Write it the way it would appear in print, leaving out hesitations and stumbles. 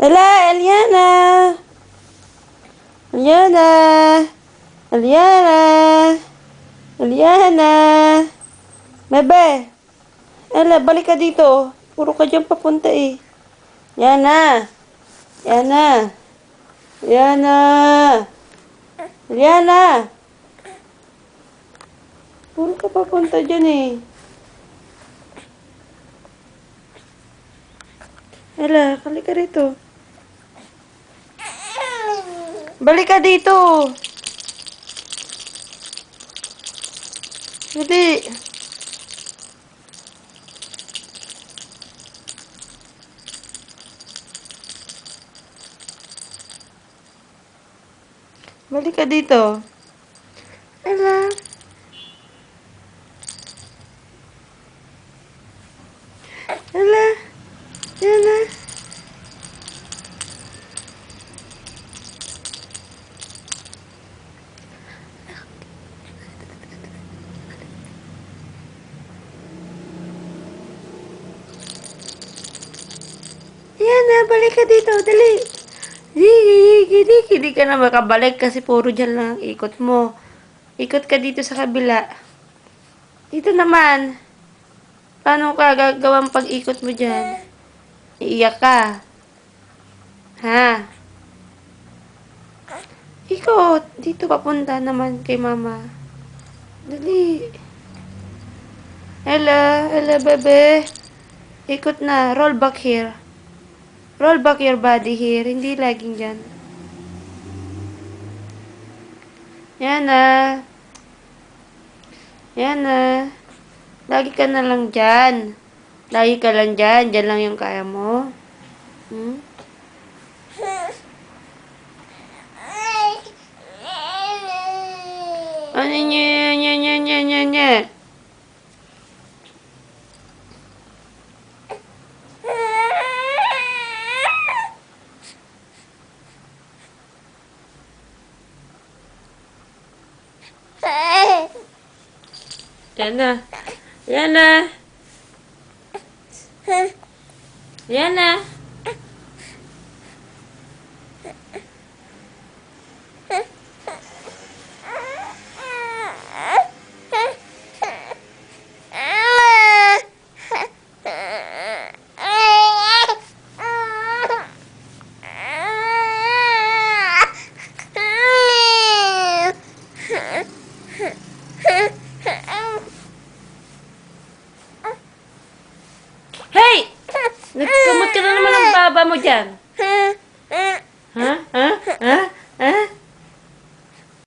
Ela, Eliana! Eliana! Eliana! Eliana! Bebe! Ela, balik ka dito. Puro ka dyan papunta eh. Yana! Yana! Yana! Eliana! Puro ka papunta dyan eh. Ela, balik ka dito. Balik ka dito. Dali. Balik ka dito. Ela. Ela. Ela. Yan na, balik ka dito. Dali. Hindi ka na makabalik kasi puro dyan lang ang ikot mo. Ikot ka dito sa kabila. Dito naman. Paano ka gagawang pag-ikot mo dyan? Iiyak ka. Ha? Ikot. Dito papunta naman kay mama. Dali. Ella, Ella, bebe. Ikot na. Roll back here. Roll back your body here. Hindi laging dyan. Yan na. Yan na. Lagi ka na lang dyan. Lagi ka lang dyan. Dyan lang yung kaya mo. Hmm? Ano nya. Yan na. Yan na. Yan na. Hey! Nagkamot ka na naman ang baba mo dyan. Ha? Ha? Ha? Ha?